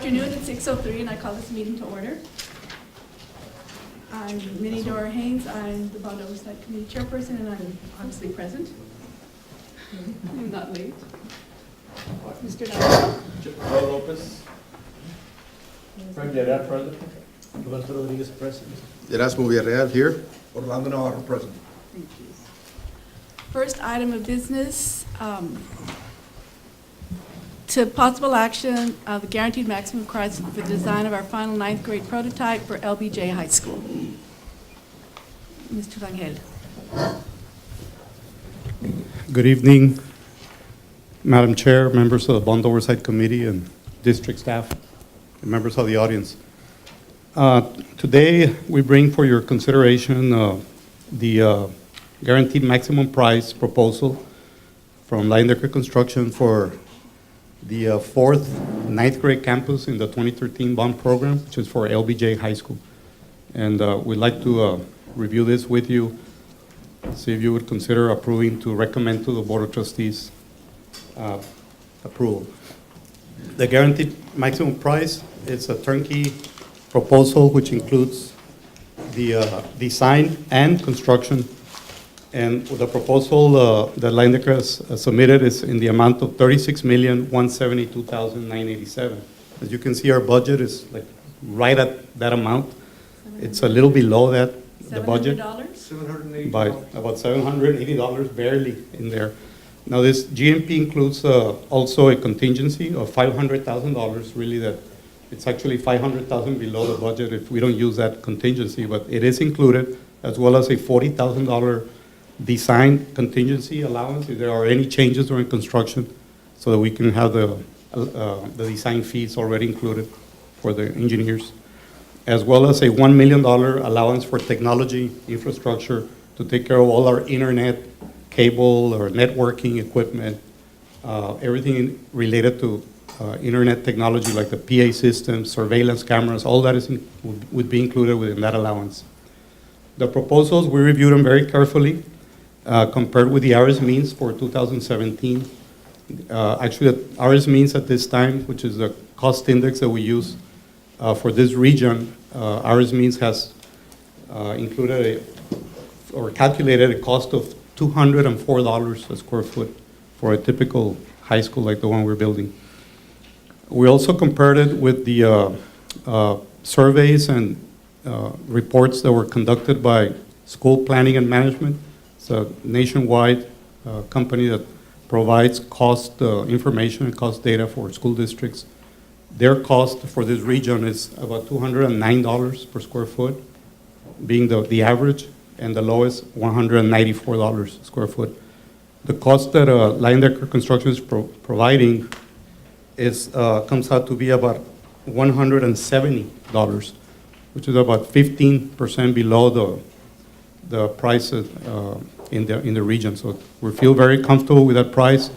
afternoon, it's 6:03, and I call this meeting to order. I'm Minnie Dora Haynes. I'm the Bond Oversight Committee Chairperson, and I'm obviously present. I'm not late. Mr. Navarro? Joe Lopez. Frank Gerard, present. Roberto Rodriguez, present. Erasmo Villarreal here. Orlando Navarro, present. Thank you. First item of business, to possible action of the guaranteed maximum price for the design of our final ninth grade prototype for LBJ High School. Mr. Rangel. Good evening, Madam Chair, members of the Bond Oversight Committee, and district staff, and members of the audience. Today, we bring for your consideration the guaranteed maximum price proposal from Leyendecker Construction for the fourth ninth grade campus in the 2013 bond program, which is for LBJ High School. And we'd like to review this with you, see if you would consider approving to recommend to the Board of Trustees approval. The guaranteed maximum price is a turnkey proposal which includes the design and construction. And the proposal that Leyendecker has submitted is in the amount of $36,172,987. As you can see, our budget is like right at that amount. It's a little below that, the budget, $700? by about $780, barely in there. Now, this GMP includes also a contingency of $500,000, really that it's actually $500,000 below the budget if we don't use that contingency, but it is included, as well as a $40,000 design contingency allowance if there are any changes during construction, so that we can have the design fees already included for the engineers, as well as a $1 million allowance for technology infrastructure to take care of all our internet, cable, or networking equipment, everything related to internet technology like the PA systems, surveillance cameras, all that would be included within that allowance. The proposals, we reviewed them very carefully. Compared with the RS means for 2017. Actually, the RS means at this time, which is the cost index that we use for this region, RS means has included or calculated a cost of $204 a square foot for a typical high school like the one we're building. We also compared it with the surveys and reports that were conducted by School Planning and Management. It's a nationwide company that provides cost information and cost data for school districts. Their cost for this region is about $209 per square foot, being the average, and the lowest $194 a square foot. The cost that Leyendecker Construction is providing comes out to be about $170, which is about 15% below the prices in the region. So we feel very comfortable with that price.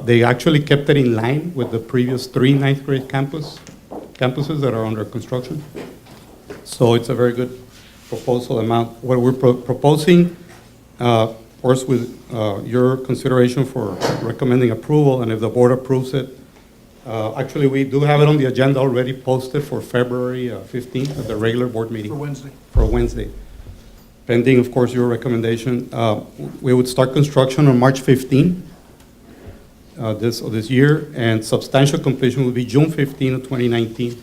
They actually kept it in line with the previous 3 ninth grade campuses that are under construction. So it's a very good proposal amount. What we're proposing, of course, with your consideration for recommending approval, and if the board approves it, actually we do have it on the agenda already posted for February 15th at the regular board meeting. For Wednesday. Pending, of course, your recommendation. We would start construction on March 15 this year, and substantial completion will be June 15 of 2019.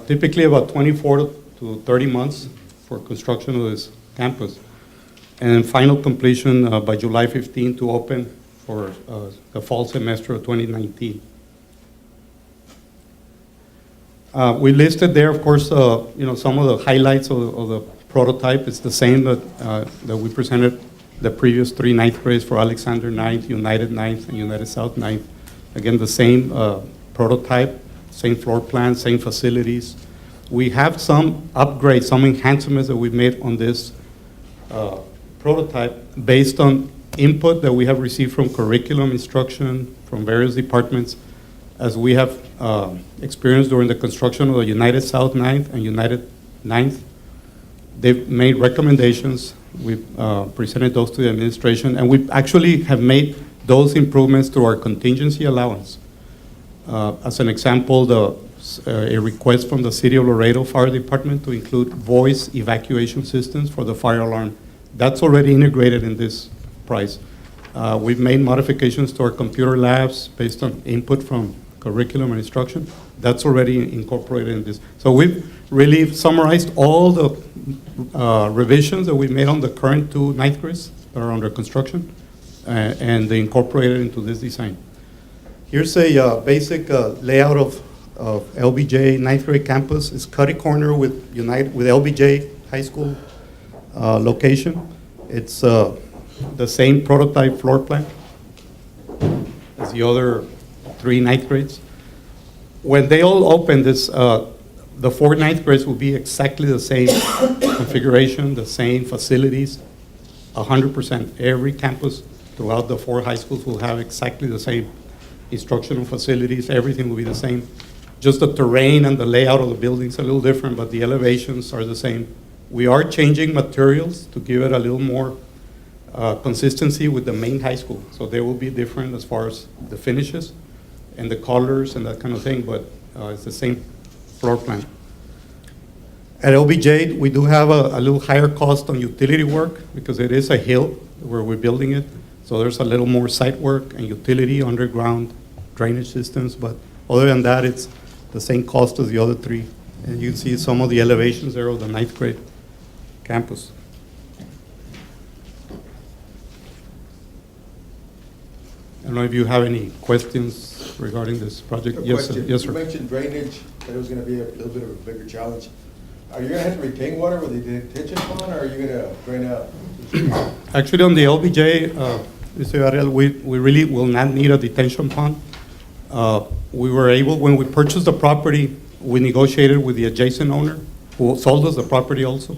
Typically about 24 to 30 months for construction of this campus. And final completion by July 15 to open for the fall semester of 2019. We listed there, of course, some of the highlights of the prototype. It's the same that we presented the previous 3 ninth grades for Alexander Ninth, United Ninth, and United South Ninth. Again, the same prototype, same floor plan, same facilities. We have some upgrades, some enhancements that we've made on this prototype based on input that we have received from curriculum instruction, from various departments, as we have experienced during the construction of the United South Ninth and United Ninth. They've made recommendations. We've presented those to the administration, and we actually have made those improvements through our contingency allowance. As an example, a request from the City of Laredo Fire Department to include voice evacuation systems for the fire alarm. That's already integrated in this price. We've made modifications to our computer labs based on input from curriculum and instruction. That's already incorporated in this. So we've really summarized all the revisions that we made on the current two ninth grades that are under construction, and they incorporated into this design. Here's a basic layout of LBJ ninth grade campus. It's cutty corner with LBJ High School location. It's the same prototype floor plan as the other three ninth grades. When they all open, the four ninth grades will be exactly the same configuration, the same facilities, 100%. Every campus throughout the four high schools will have exactly the same instructional facilities. Everything will be the same. Just the terrain and the layout of the buildings are a little different, but the elevations are the same. We are changing materials to give it a little more consistency with the main high school. So they will be different as far as the finishes and the colors and that kind of thing, but it's the same floor plan. At LBJ, we do have a little higher cost on utility work because it is a hill where we're building it. So there's a little more site work and utility, underground drainage systems, but other than that, it's the same cost as the other three. And you can see some of the elevations there of the ninth grade campus. I don't know if you have any questions regarding this project. Yes, sir. Yes, You sir. mentioned drainage, that it was going to be a little bit of a bigger challenge. Are you going to have to retain water with the detention pond, or are you going to drain out? Actually, on the LBJ, Mr. Ariel, we really will not need a detention pond. We were able, when we purchased the property, we negotiated with the adjacent owner, who sold us the property also,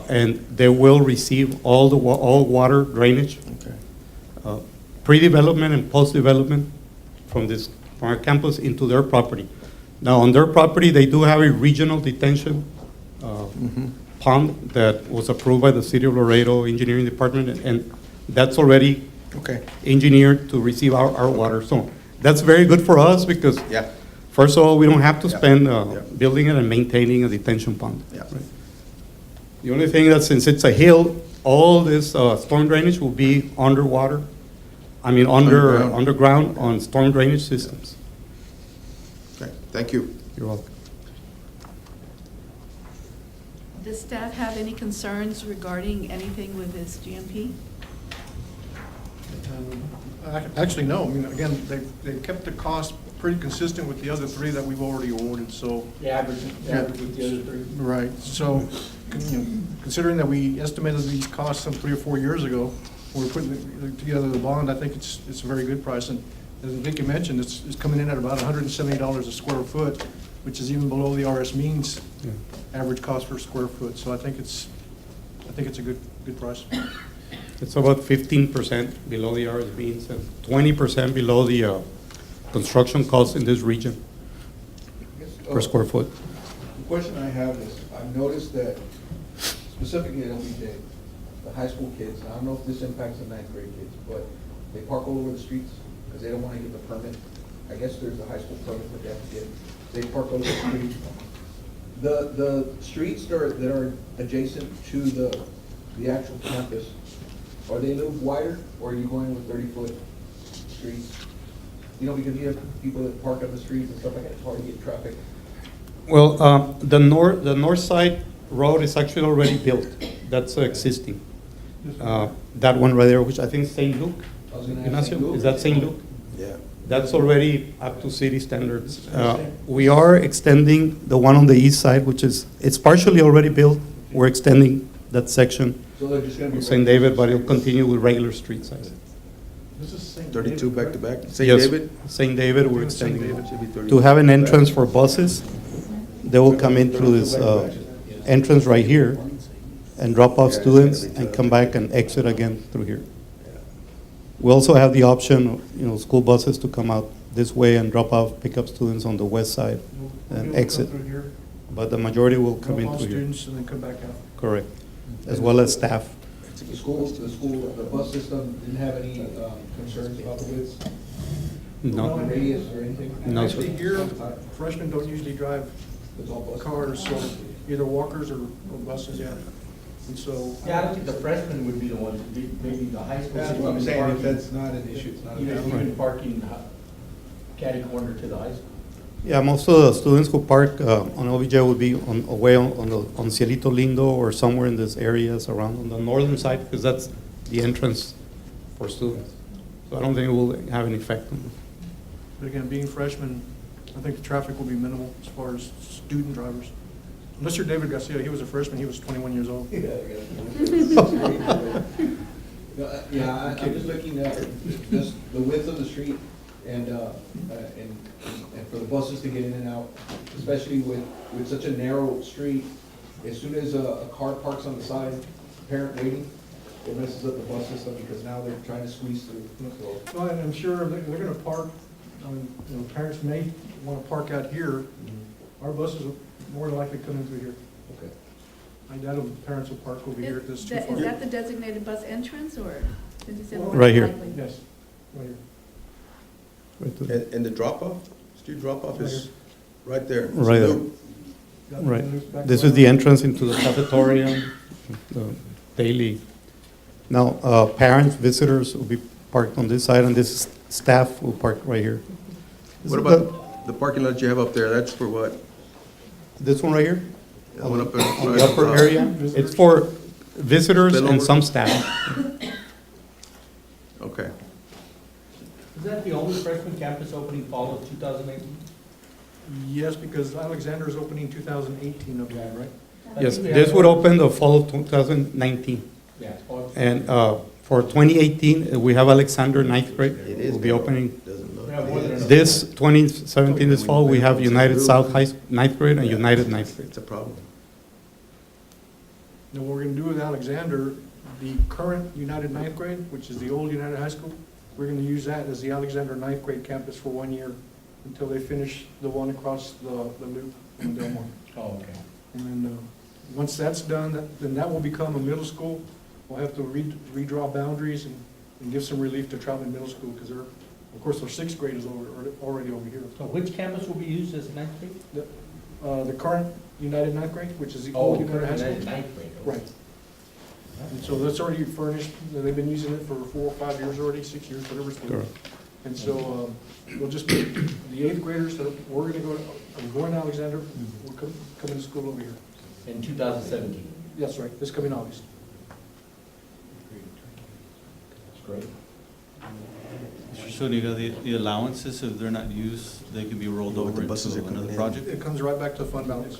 and they will receive all water drainage, Okay. pre-development and post-development from our campus into their property. Now, on their property, they do have a regional detention pond that was approved by the City of Laredo Engineering Department, and that's already Okay. engineered to receive our water. So that's very good for us because, Yeah. first of all, we don't have to Yeah. spend Yeah. building it and maintaining a detention pond. Yeah. Right. The only thing that, since it's a hill, all this storm drainage will be underwater. I mean, underground on storm drainage systems. Okay, thank you. You're welcome. Does staff have any concerns regarding anything with this GMP? Actually, no. I mean, again, they've kept the cost pretty consistent with the other three that we've already awarded, so. The average with the other three. Right, so, you know, considering that we estimated these costs some 3 or 4 years ago, when we're putting together the bond, I think it's a very good price. And as Vicky mentioned, it's coming in at about $170 a square foot, which is even below the RS means average cost per square foot. So I think it's a good price. It's about 15% below the RS means and 20% below the construction costs in this region per square foot. The question I have is, I've noticed that specifically at LBJ, the high school kids, and I don't know if this impacts the ninth grade kids, but they park all over the streets because they don't want to get the permit. I guess there's a high school permit that they have to get. They park all over the street. The streets that are adjacent to the actual campus, are they a little wider, or are you going with 30-foot streets? You know, because you have people that park on the streets and stuff like that, it's hard to get traffic. Well, the north side road is actually already built. That's existing. That one right there, which I think is St. Luke. I was gonna ask Ignacio, St. Luke. is that St. Luke? Yeah. That's already up to city standards. We are extending the one on the east side, which it's partially already built. We're extending that section So they're just gonna be. of St. David, but it'll continue with regular street size. This is St. 32 David, back right? to back? St. Yes, David? St. David, we're St. extending David. Should be 32 to have an back. entrance for buses. They will come in through this entrance right here and drop off Yeah, students it's gonna be and come back and exit again through here. We also have the option, school buses to come out this way and drop off, pick up students on the west side and We'll exit. come through here, But the majority will come in all through here. students, and then come back out. Correct. As well as staff. The bus system didn't have any concerns about the width? No, Radius or anything? No, sir. Actually, here, freshmen don't usually drive It's all buses. cars, so either walkers or buses, yeah. And so. Yeah, I don't think the freshmen would be the ones, it'd be maybe the high school. That's what I'm saying, if that's not an issue, it's not an issue. Even parking catty corner to the high school. yeah, most of the students who park on OBJ would be away on Cielito Lindo or somewhere in these areas around on the northern side, because that's the entrance for students. So I don't think it will have an effect on them. But again, being freshmen, I think the traffic will be minimal as far as student drivers. Unless you're David Garcia, he was a freshman, he was 21 years old. Yeah, I'm just looking at just the width of the street and for the buses to get in and out, especially with such a narrow street. As soon as a car parks on the side, parent waiting, it messes up the bus system because now they're trying to squeeze through. So, Well, and I'm sure they're gonna park, parents may wanna park out here. Our buses will more than likely come in through here. okay. I doubt if parents will park over here if this is too far. Is that the designated bus entrance, or did you say more Right here. likely? Yes, right here. Right to the- And the drop-off, street drop-off is right there. It's a Right there. loop. Got Right. the loop back This around. is the entrance into the cafeteria, the daily. Now, parents, visitors will be parked on this side, and this staff will park right here. What about the parking lot you have up there? That's for what? This one right here? The one up On the upper area, it's for visitors and Spillover. some staff. Okay. Is that the only freshman campus opening fall of 2018? Yes, because Alexander is opening 2018 up there, right? Yes, this would open the fall of 2019. Yeah. it's fall. And for 2018, we have Alexander ninth grade, It is will be narrow. opening. Doesn't look. We have more than enough. This 2017, this fall, we have United South ninth grade and United ninth grade. It's a problem. Now, what we're gonna do with Alexander, the current United ninth grade, which is the old United High School, we're gonna use that as the Alexander ninth grade campus for 1 year until they finish the one across the loop in Delmar. Oh, okay. And then, once that's done, then that will become a middle school. We'll have to redraw boundaries and give some relief to Troutman Middle School, because of course, their sixth grade is already over here. So which campus will be used as ninth grade? The current United ninth grade, which is the Oh, old United High School. ninth grade. okay. Right. And so that's already furnished, they've been using it for 4 or 5 years already, 6 years, whatever it's been. Correct. And so, we'll just put the eighth graders, that we're gonna go, I'm going to Alexander, we're coming to school over here. In 2017. That's right, this coming August. That's great. Mr. Zuniga, the allowances, if they're not used, they can be rolled What over the buses are into coming another in. project? It comes right back to the fund balance.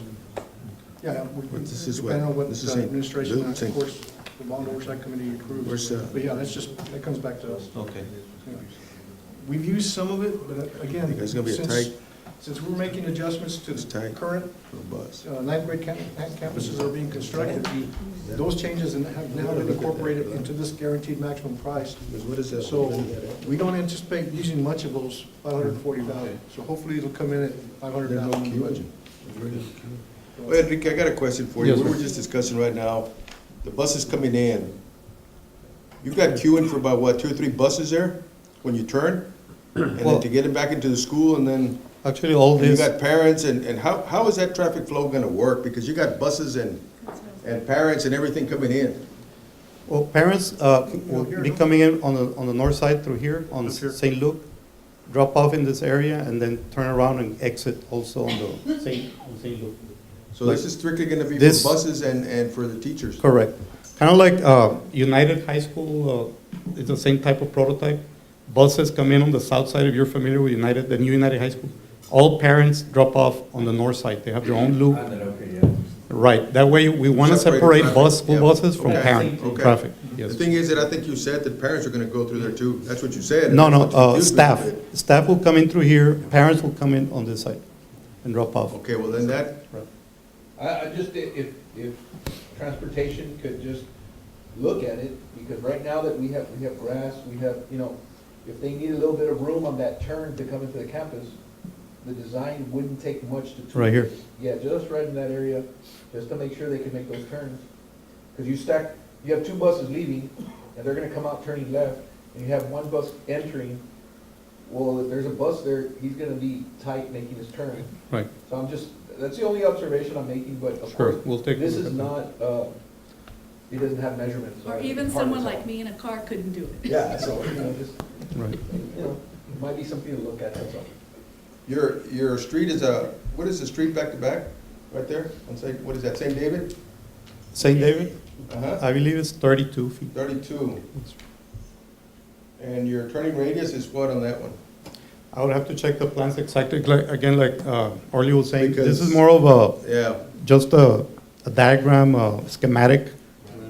Yeah, But this is depending on what this is the St. administration, and Luke's, of course, the bond oversight committee Where's, approves. But yeah, that comes back to us. Okay. Yeah. We've used some of it, but again, It's gonna be a since- tight- Since we're making adjustments to It's the tight. current For a bus. ninth grade campuses that are being constructed, those changes have now been incorporated into this guaranteed maximum price. Because what is that? So we don't anticipate using much of those 540,000. So hopefully it'll come in at 500,000 in the budget. Well, Enrique, I got a question for you. Yes, We were sir. just discussing right now, the buses coming in. You've got queuing for about, what, 2 or 3 buses there when you turn? And then Well- to get them back into the school and then Actually, all and you this, got parents and how is that traffic flow gonna work? Because you got buses and parents and everything coming in. well, parents will be coming in on the north side through here, on Up here. St. Luke, drop off in this area, and then turn around and exit also on the St. Luke. So this is strictly gonna be for This- buses and for the teachers? Correct. Kind of like United High School, it's the same type of prototype. Buses come in on the south side, if you're familiar with United, the new United High School. All parents drop off on the north side. They have their own loop. Right, that way we want to Separate separate traffic. school Yeah. buses from Okay. parent Okay. traffic. The Yes. thing is that I think you said that parents are gonna go through there too. That's what you said. No, no, That's what confused me a staff. bit. Staff will come in through here, parents will come in on this side and drop off. Okay, well then that, I just, if transportation could just look at it, because right now that we have grass, we have, if they need a little bit of room on that turn to come into the campus, the design wouldn't take much to. Right here. Yeah, just right in that area, just to make sure they can make those turns. Because you have 2 buses leaving, and they're gonna come out turning left, and you have 1 bus entering, Well, if there's a bus there, he's gonna be tight making his turn. Right, So I'm just, that's the only observation I'm making, but of sure, course, we'll take. a this look is at that. not, he doesn't have measurements. so Or I think even part of someone it's like me in a car couldn't do it. Yeah, so, just, Right. it might be something to look at, that's all. Your street is what is the street back to back, right there? On what is that, St. David? St. David, Uh-huh, I believe it's 32 feet. 32. And your turning radius is what on that one? I would have to check the plans exactly, again, like Orly was saying, this is Because- more of Yeah, just a diagram, schematic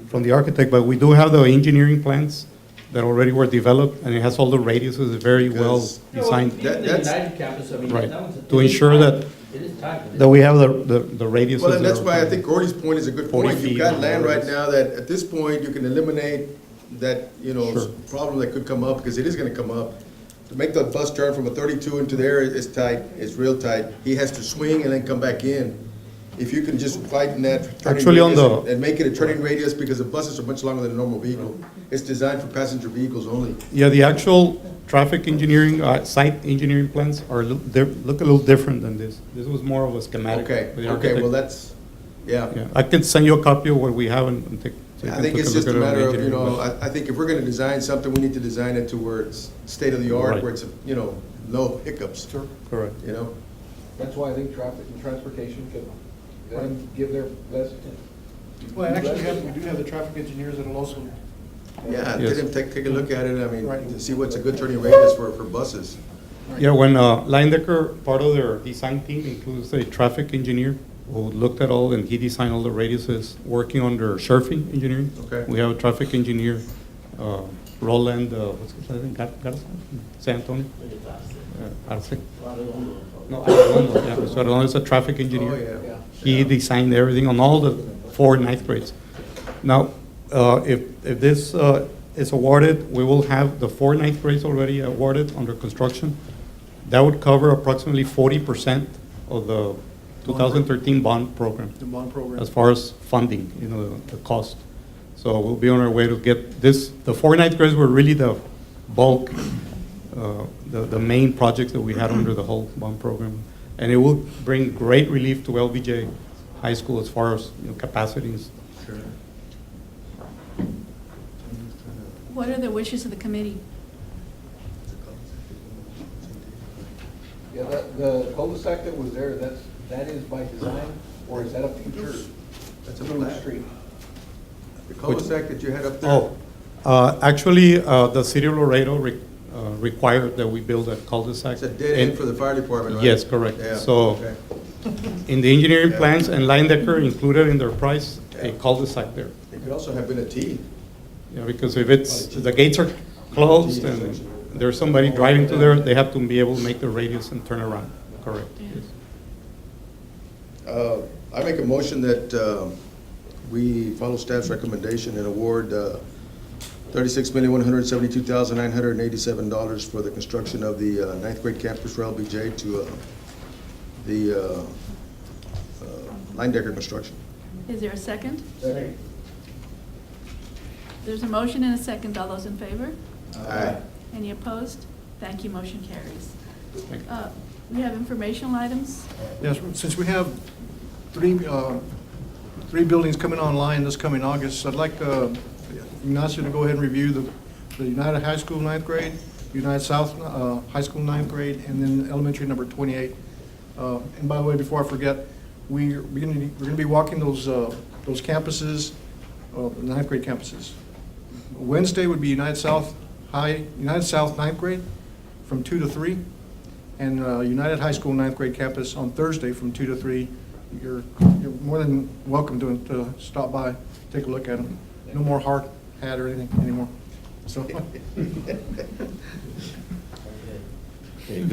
from the architect, but we do have the engineering plans that already were developed, and it has all the radiuses, very well Because- designed, Even the that's- United campus, I mean, Right. that one's. To it is ensure tight. that- It is tight. that we have the radiuses. well, and that that's are- why I think Gordy's point is a good 40 point. You've feet got or land whatever right it is. now that, at this point, you can eliminate that, Sure. problem that could come up, because it is gonna come up. To make the bus turn from a 32 into there is tight, it's real tight. He has to swing and then come back in. If you can just widen that turning Actually, on radius the- and make it a turning radius, because the buses are much longer than a normal vehicle. It's designed for passenger vehicles only. Yeah, the actual traffic engineering, site engineering plans are, look a little different than this. This was more of a schematic. Okay, with the okay, architect. well, that's, yeah. Yeah, I can send you a copy of what we have and take. so you I can think take it's look just a at it on matter of, engineering. I think if we're gonna design something, we need to design it to where it's state of the art, Right. where it's, no hiccups, Sure. Correct. That's why I think traffic and transportation could, let them give their best. Well, and actually, we do have the traffic engineers that'll also, Yeah, Yes. get him, take a look at it, I mean, Right. to see what's a good turning radius for buses. Yeah, when Leyendecker, part of their design team includes a traffic engineer who looked at all and he designed all the radiuses, working under Sherfy Engineering. Okay. We have a traffic engineer, Roland, what's his name, San Antonio? Arce. No, Arredondo, yeah, so Arredondo is a traffic engineer. Oh, yeah. Yeah. He designed everything on all the 4 ninth grades. Now, if this is awarded, we will have the 4 ninth grades already awarded under construction. That would cover approximately 40% of the 2013 bond program, the bond program. as far as funding, the cost. So we'll be on our way to get this. The 4 ninth grades were really the bulk, the main projects that we had under the whole bond program. And it will bring great relief to LBJ High School as far as capacities. What are the wishes of the committee? Yeah, the cul-de-sac that was there, that is by design, or is that a future? That's a through plan. street? The cul-de-sac that you had up there? Actually, the city of Laredo required that we build a cul-de-sac. It's a dead end for the fire department, right? Yes, correct. Yeah, So okay. in the engineering Yeah. plans, and Leyendecker included in their price, a Yeah. cul-de-sac there. It could also have been a T. Yeah, because if the gates are closed and there's somebody driving through there, they have to be able to make the radius and turn around, correct? Yes. Yes. I make a motion that we follow staff's recommendation and award $36,172,987 for the construction of the ninth grade campus for LBJ to the Leyendecker Construction. Is there a second? Second. There's a motion and a second. All those in favor? Aye. Any opposed? Thank you, motion carries. Thank you. We have informational items. Yes, since we have three buildings coming online this coming August, I'd like Ignacio to go ahead and review the United High School ninth grade, United South High School ninth grade, and then elementary number 28. And by the way, before I forget, we're going to be walking those campuses, the ninth grade campuses. Wednesday would be United South ninth grade from 2 to 3. And United High School ninth grade campus on Thursday from 2 to 3. You're more than welcome to stop by, take a look at them. No more hard hat or anything anymore. So, Okay,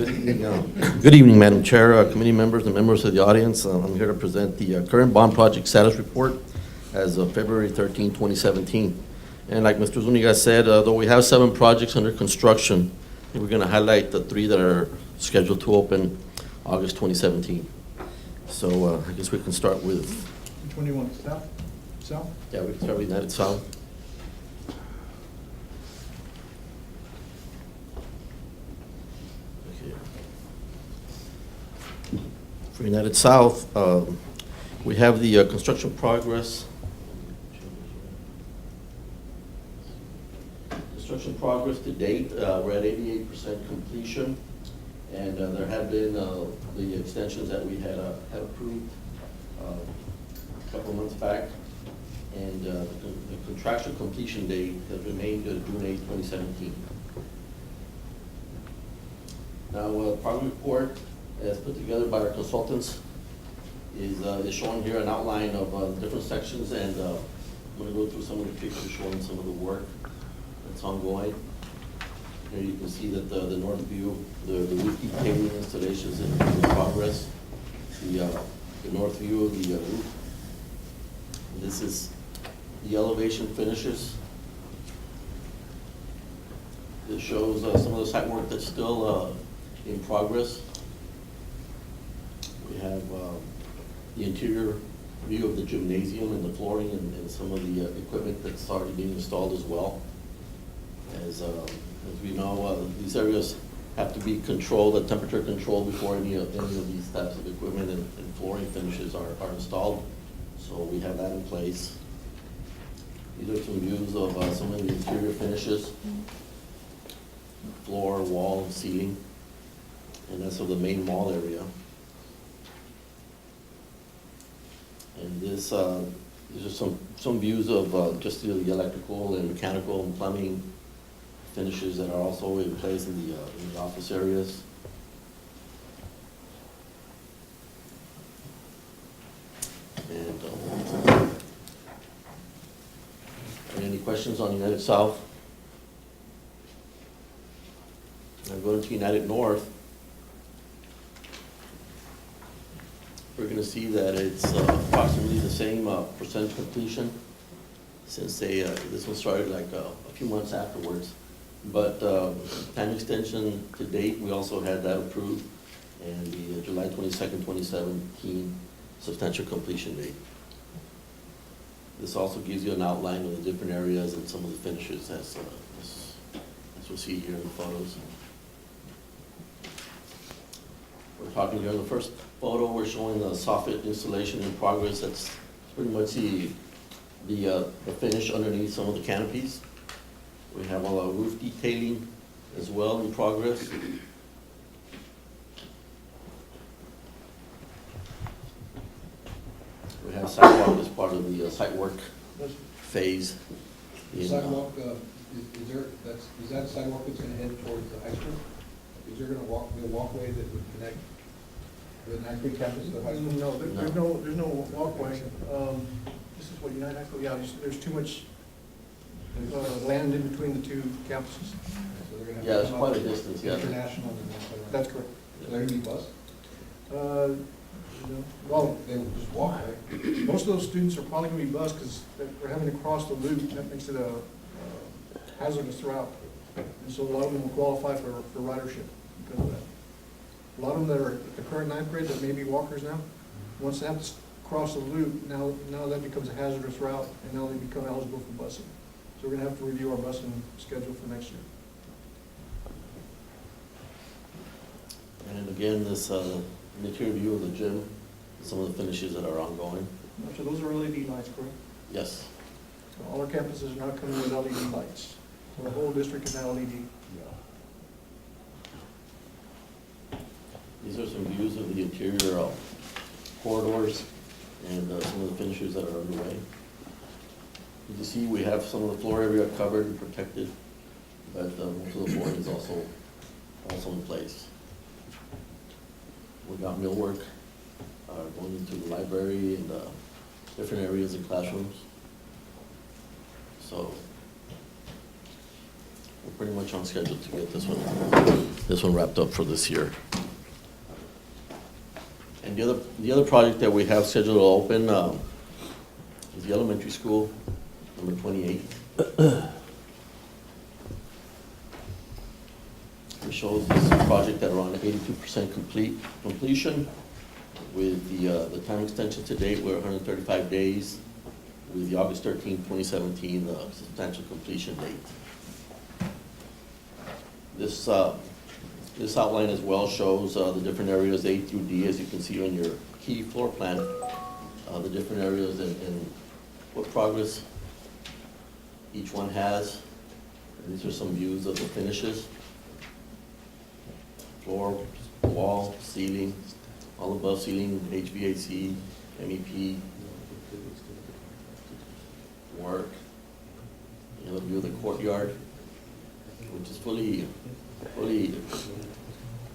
good evening, Madam Chair, committee members, and members of the audience. I'm here to present the current bond project status report as of February 13, 2017. And like Mr. Zuniga said, though we have 7 projects under construction, we're going to highlight the 3 that are scheduled to open August 2017. So I guess we can start with, which one do you want, South? yeah, we can start with United South. United South, we have the construction progress. Construction progress to date, we're at 88% completion, and there have been the extensions that we had approved a couple of months back, and the contractual completion date has remained June 8, 2017. Now, project report, as put together by our consultants, is showing here an outline of different sections, and I'm going to go through some of the pictures showing some of the work that's ongoing. Here you can see that the north view, the roof detailing installation is in progress. The north view of the roof. This is the elevation finishes. This shows some of the site work that's still in progress. We have the interior view of the gymnasium and the flooring and some of the equipment that's already being installed as well. As we know, these areas have to be controlled, temperature controlled before any of these types of equipment and flooring finishes are installed. So we have that in place. These are some views of some of the interior finishes, floor, wall, and ceiling, and that's of the main mall area. And these are some views of just the electrical and mechanical and plumbing finishes that are also in place in the office areas. And any questions on United South? I'm going to United North. We're going to see that it's approximately the same percent completion, since this one started like a few months afterwards. But time extension to date, we also had that approved, and the July 22nd, 2017 substantial completion date. This also gives you an outline of the different areas and some of the finishes as we'll see here in the photos. We're talking here in the first photo, we're showing the soffit installation in progress. That's pretty much the finish underneath some of the canopies. We have a lot of roof detailing as well in progress. We have sidewalk as part of the site work phase. The sidewalk, is that a sidewalk that's gonna head towards the high school? Is there gonna be a walkway that would connect the Ninth Grade campus to the high school? No, there's no walkway. This is what United High School, yeah, there's too much land in between the two campuses. So they're gonna have Yeah, to it's come quite up a distance, yeah. International and then. That's correct. So they're gonna be bused? Well, They will just walk, right? most of those students are probably gonna be bused because they're having to cross the loop. That makes it a hazardous route. And so a lot of them will qualify for ridership because of that. A lot of them that are at the current ninth grade that may be walkers now, once they have to cross the loop, now that becomes a hazardous route, and now they become eligible for busing. So we're gonna have to review our busing schedule for next year. And again, this interior view of the gym, some of the finishes that are ongoing. So those are LED lights, correct? Yes. So all our campuses are now coming with LED lights. So the whole district is now LED. These are some views of the interior corridors and some of the finishes that are underway. You can see we have some of the floor area covered and protected, but most of the flooring is also in place. We got millwork going into the library and different areas and classrooms. So we're pretty much on schedule to get this one wrapped up for this year. And the other project that we have scheduled to open is the elementary school, number 28. It shows this project at around 82% completion, with the time extension to date, we're 135 days, with the August 13, 2017, the substantial completion date. This This outline as well shows the different areas A through D, as you can see on your key floor plan, the different areas and what progress each one has. These are some views of the finishes. Floor, wall, ceiling, all above ceiling, HVAC, MEP, work. You know, view of the courtyard, which is fully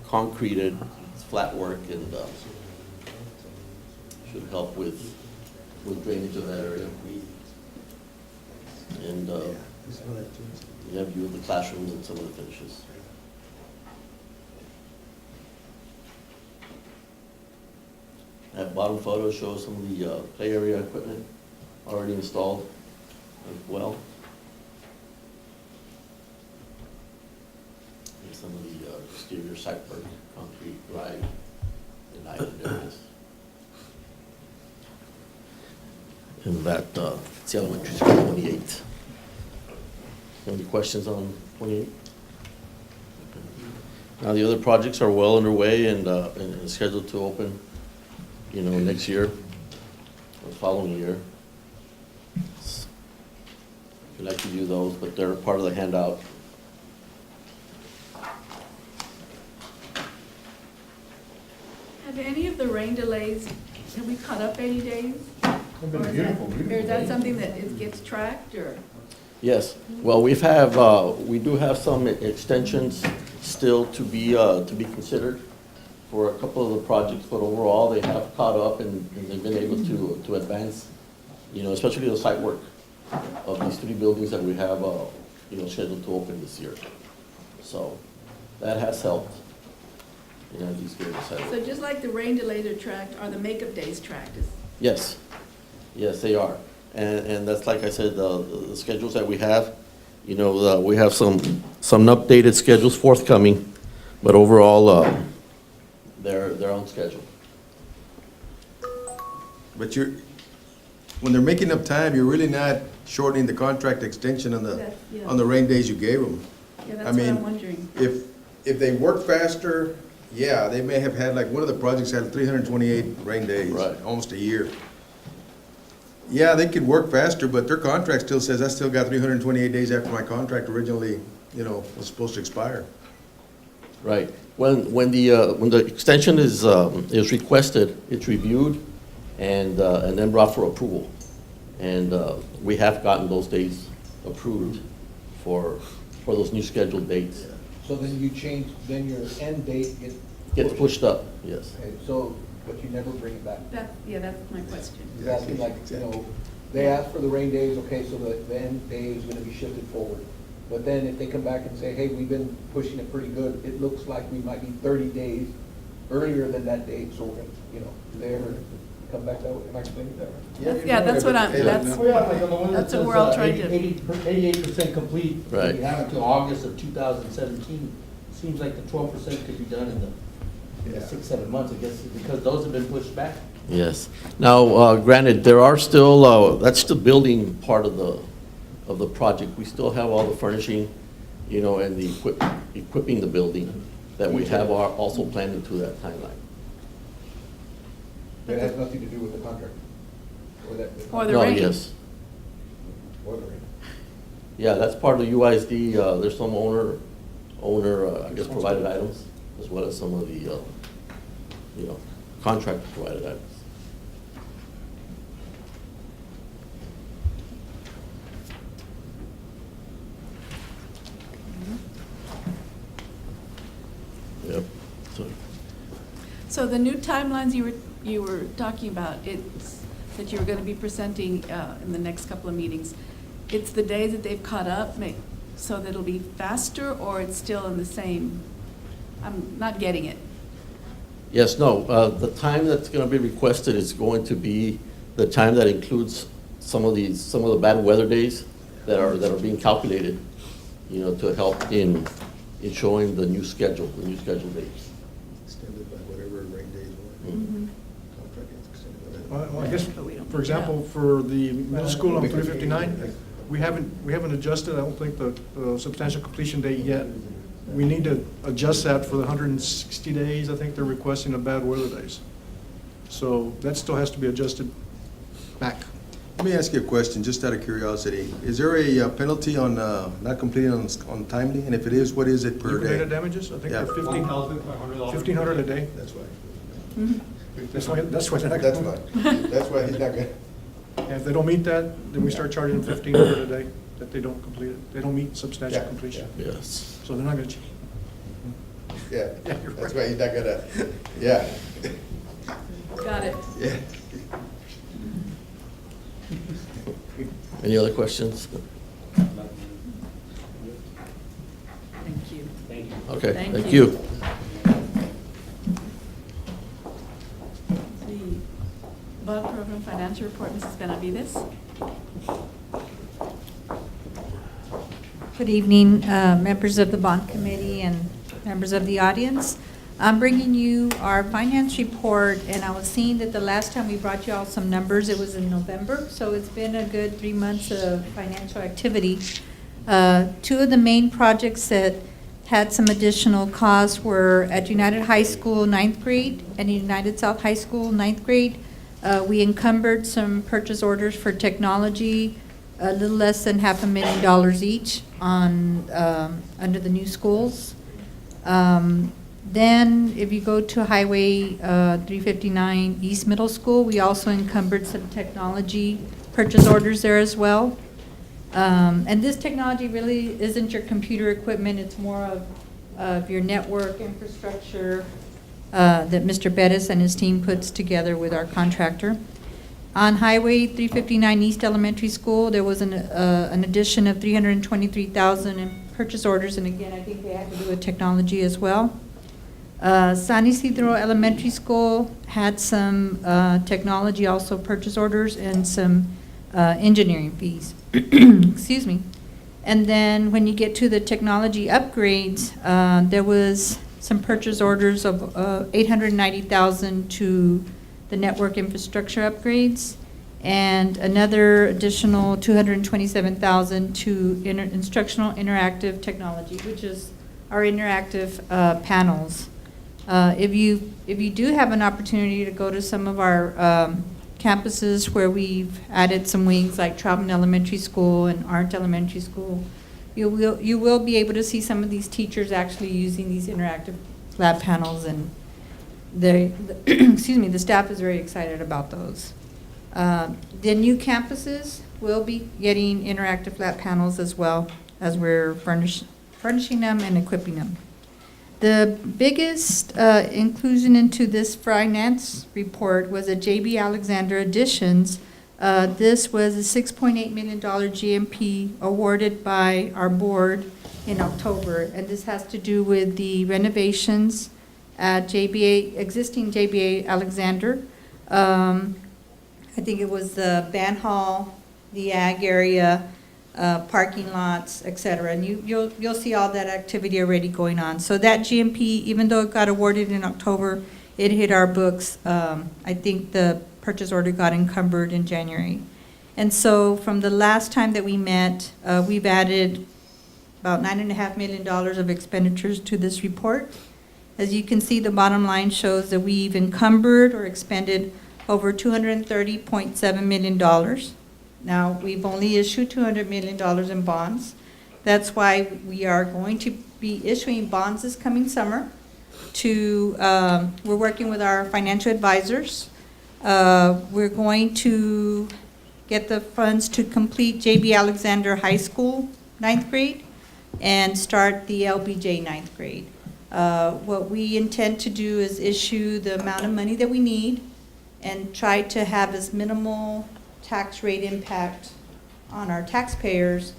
concreted, it's flat work, and should help with drainage of that area. And you have view of the classrooms and some of the finishes. That bottom photo shows some of the play area equipment already installed as well. And some of the exterior site work, concrete, drive, and island areas. And that, it's the elementary school 28. Any questions on 28? Now, the other projects are well underway and scheduled to open, you know, next year, or the following year. If you'd like to view those, but they're part of the handout. Have any of the rain delays, have we caught up any days? It's been beautiful, beautiful. Or is that day. something that it gets tracked, or? Yes, well, we do have some extensions still to be considered for a couple of the projects, but overall, they have caught up and they've been able to advance, you know, especially the site work of these 3 buildings that we have, you know, scheduled to open this year. So that has helped, you know, these good site work. So just like the rain delays are tracked, are the makeup days tracked? Yes, yes, they are. And that's, like I said, the schedules that we have, you know, we have some updated schedules forthcoming, but overall, they're on schedule. But when they're making up time, you're really not shortening the contract extension on Yeah. the rain days you gave them. Yeah, I that's what mean, I'm wondering. If they work faster, yeah, they may have had, like, one of the projects had 328 rain days. Right. Almost a year. Yeah, they could work faster, but their contract still says, I still got 328 days after my contract originally, you know, was supposed to expire. Right. When the extension is requested, it's reviewed and then brought for approval. And we have gotten those days approved for those new scheduled dates. So then you change, then your end date Gets pushed up, yes. Okay, so, but you never bring it back. Yeah, that's my question. He's asking, like, you know, they ask for the rain days, okay, so the end day is gonna be shifted forward. But then if they come back and say, hey, we've been pushing it pretty good, it looks like we might be 30 days earlier than that date, so we're gonna, you know, do they ever come back that way? Am I explaining that right? Yeah, that's what I'm, that's, Oh, yeah, like on the one that that's what says, we're all trying to. 88% complete. Right. We have until August of 2017. Seems like the 12% could be done in the 6-7 months, I guess, because those have been pushed back. Yes. Now, granted, there are still, that's the building part of the project. We still have all the furnishing, you know, and the equipping the building that we have are also planned into that timeline. That has nothing to do with the contract? Or that? Or the No, rain. yes. Or the rain. Yeah, that's part of the UISD. There's some owner, I guess, provided items, as well as some of the, you know, contractor provided items. Yep. So the new timelines you were talking about, it's, that you were gonna be presenting in the next couple of meetings, it's the days that they've caught up, so that it'll be faster, or it's still in the same? I'm not getting it. Yes, no, the time that's gonna be requested is going to be the time that includes some of the bad weather days that are being calculated, you know, to help in showing the new schedule dates. Extended by whatever rain days were. Mhm. Contract is extended by that. Well, I guess, But we don't for pick it up. example, for the middle school on 359, we haven't adjusted, I don't think, the substantial completion date yet. we need to adjust that for the 160 days, I think they're requesting of bad weather days. So that still has to be adjusted back. Let me ask you a question, just out of curiosity. Is there a penalty on not completing on timely? And if it is, what is it per day? Liquidated damages, I think Yeah. they're $1,500. 1,500 a day. That's why. That's why they're not That's gonna- why. That's why he's not gonna. And if they don't meet that, then we start charging them 1,500 a day that they don't complete it. They don't meet substantial Yeah, completion. Yes. So they're not gonna change. Yeah, Yeah, you're that's right. why he's not gonna, yeah, Got it. yeah. Any other questions? Thank you. Okay, Thank thank you. you. The bond program financial report, Mrs. Benavides. Good evening, members of the bond committee and members of the audience. I'm bringing you our finance report, and I was seeing that the last time we brought you all some numbers, it was in November, so it's been a good 3 months of financial activity. Two of the main projects that had some additional costs were at United High School 9th grade and United South High School 9th grade. We encumbered some purchase orders for technology, a little less than $500,000 each on, under the new schools. Then if you go to Highway 359 East Middle School, we also encumbered some technology purchase orders there as well. And this technology really isn't your computer equipment, it's more of your network infrastructure that Mr. Bettis and his team puts together with our contractor. On Highway 359 East Elementary School, there was an addition of $323,000 in purchase orders, and again, I think they had to do with technology as well. San Isidro Elementary School had some technology, also purchase orders, and some engineering fees. Excuse me. And then when you get to the technology upgrades, there was some purchase orders of $890,000 to the network infrastructure upgrades, and another additional $227,000 to instructional interactive technology, which is our interactive panels. If you do have an opportunity to go to some of our campuses where we've added some wings like Troutman Elementary School and Arndt Elementary School, you will be able to see some of these teachers actually using these interactive lab panels, and excuse me, the staff is very excited about those. The new campuses will be getting interactive lab panels as well, as we're furnishing them and equipping them. The biggest inclusion into this finance report was a J.B. Alexander Additions. This was a $6.8 million GMP awarded by our board in October, and this has to do with the renovations at existing J.B. Alexander. I think it was the band hall, the ag area, parking lots, et cetera. And you'll see all that activity already going on. So that GMP, even though it got awarded in October, it hit our books. I think the purchase order got encumbered in January. And so from the last time that we met, we've added about $9.5 million of expenditures to this report. As you can see, the bottom line shows that we've encumbered or expended over $230.7 million. Now, we've only issued $200 million in bonds. That's why we are going to be issuing bonds this coming summer. We're working with our financial advisors. We're going to get the funds to complete J.B. Alexander High School 9th grade and start the LBJ 9th grade. What we intend to do is issue the amount of money that we need and try to have as minimal tax rate impact on our taxpayers.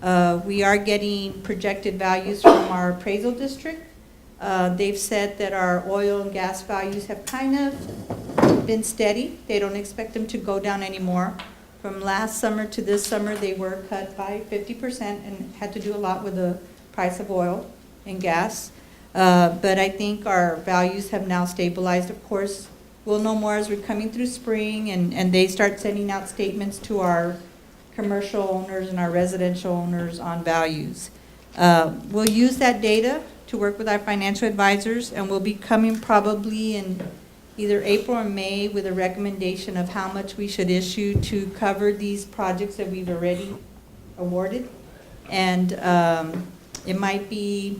We are getting projected values from our appraisal district. They've said that our oil and gas values have kind of been steady. They don't expect them to go down anymore. From last summer to this summer, they were cut by 50% and had to do a lot with the price of oil and gas. But I think our values have now stabilized. Of course, we'll know more as we're coming through spring and they start sending out statements to our commercial owners and our residential owners on values. We'll use that data to work with our financial advisors, and we'll be coming probably in either April or May with a recommendation of how much we should issue to cover these projects that we've already awarded. And it might be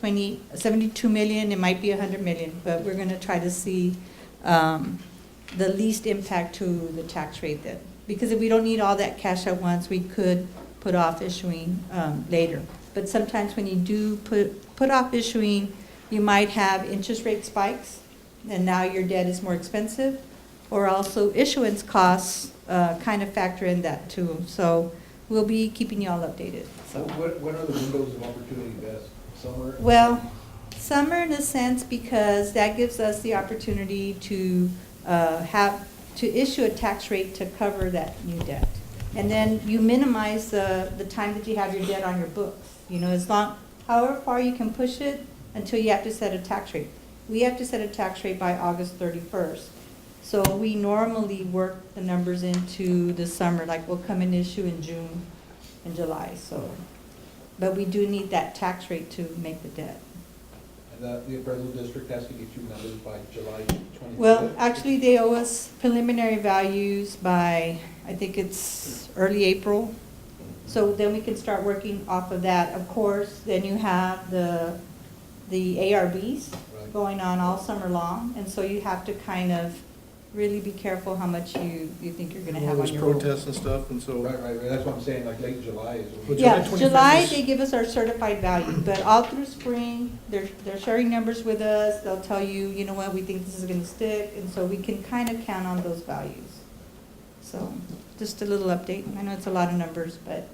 72 million, it might be 100 million, but we're going to try to see the least impact to the tax rate then. Because if we don't need all that cash at once, we could put off issuing later. But sometimes when you do put off issuing, you might have interest rate spikes, and now your debt is more expensive, or also issuance costs kind of factor in that too. So we'll be keeping you all updated. So what are the windows of opportunity best? Summer? Well, summer in a sense, because that gives us the opportunity to issue a tax rate to cover that new debt. And then you minimize the time that you have your debt on your books. You know, as long, however far you can push it until you have to set a tax rate. We have to set a tax rate by August 31st. So we normally work the numbers into the summer, like we'll come and issue in June and July, so. But we do need that tax rate to make the debt. And the appraisal district has to get you numbers by July 25th? Well, actually, they owe us preliminary values by, I think it's early April. So then we can start working off of that. Of course, then you have the ARBs Right. going on all summer long. And so you have to kind of really be careful how much you think you're gonna All have on those your roll. protests and stuff, and so. Right, that's what I'm saying, like late July is. But Yeah, July 25th July, is- they give us our certified value, but all through spring, they're sharing numbers with us. They'll tell you, you know what, we think this is gonna stick, and so we can kind of count on those values. So, just a little update. I know it's a lot of numbers, but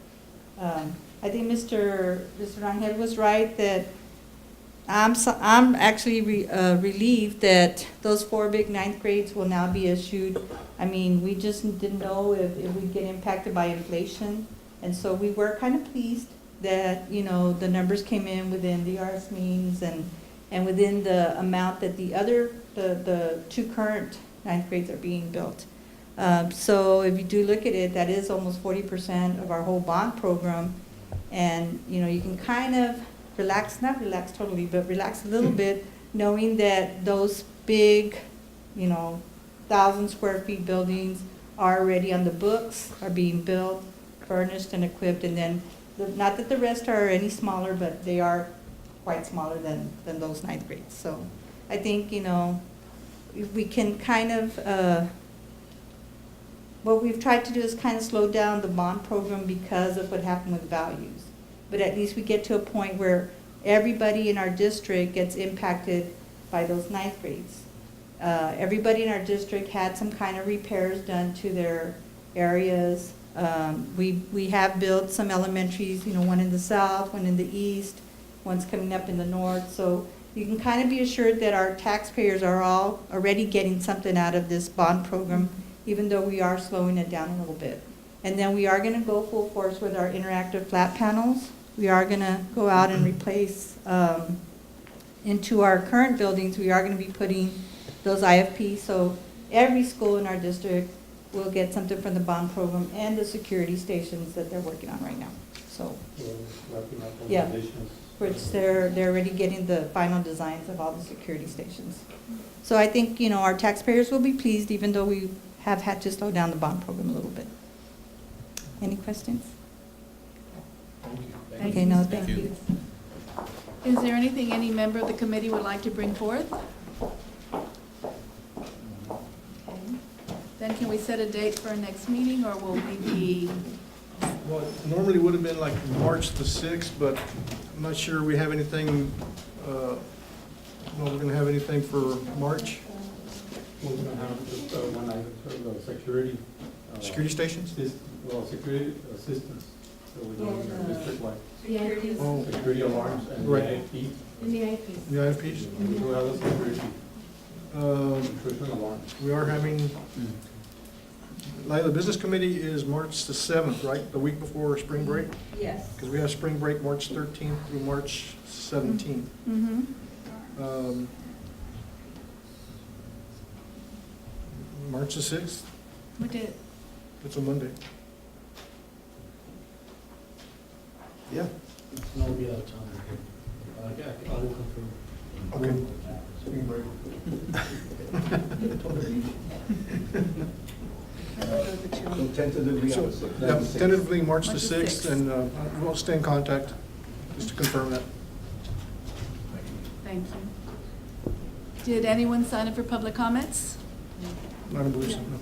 I think Mr. Rangel was right that I'm actually relieved that those 4 big ninth grades will now be issued. I mean, we just didn't know if we'd get impacted by inflation. And so we were kind of pleased that, you know, the numbers came in within the RS means and within the amount that the 2 current ninth grades are being built. So if you do look at it, that is almost 40% of our whole bond program. And, you know, you can kind of relax, not relax totally, but relax a little bit, knowing that those big, you know, 1,000 square feet buildings are already on the books, are being built, furnished and equipped, and then, not that the rest are any smaller, but they are quite smaller than those ninth grades. So I think, you know, if we can kind of, what we've tried to do is kind of slow down the bond program because of what happened with values. But at least we get to a point where everybody in our district gets impacted by those ninth grades. Everybody in our district had some kind of repairs done to their areas. We have built some elementaries, you know, one in the south, one in the east, one's coming up in the north. So you can kind of be assured that our taxpayers are all already getting something out of this bond program, even though we are slowing it down a little bit. And then we are going to go full force with our interactive flat panels. We are going to go out and replace, into our current buildings, we are going to be putting those IFPs. So every school in our district will get something from the bond program and the security stations that they're working on right now. So, yeah, which they're already getting the final designs of all the security stations. So I think, you know, our taxpayers will be pleased, even though we have had to slow down the bond program a little bit. Any questions? Thank Okay, you. no, thank you. Is there anything any member of the committee would like to bring forth? Then can we set a date for our next meeting, or will we be, Well, it normally would have been like March the 6th, but I'm not sure we have anything, well, we're going to have anything for March. We're gonna have just one item for the security. Security stations? Security assistance. So we're doing our district-wide Oh, security alarms and the Right. IFP. the IFPs? We do have a security, intrusion alarm. We are having, like, the business committee is March the 7th, right? The week before spring break? Yes. Because we have spring break March 13th through March 17th. Mm-hmm. March the 6th, we did, it's a Monday. Yeah. No, we'll be out of town. Yeah, I will confirm. Okay. Spring break. So tentatively on So, the sixth. yeah, tentatively March the March the 6th, 6th. and we'll stay in contact just to confirm that. Thank you. Did anyone sign up for public comments? I don't believe so, no.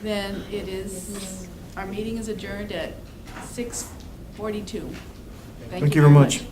Then it is, our meeting is adjourned at 6:42. Thank you very much.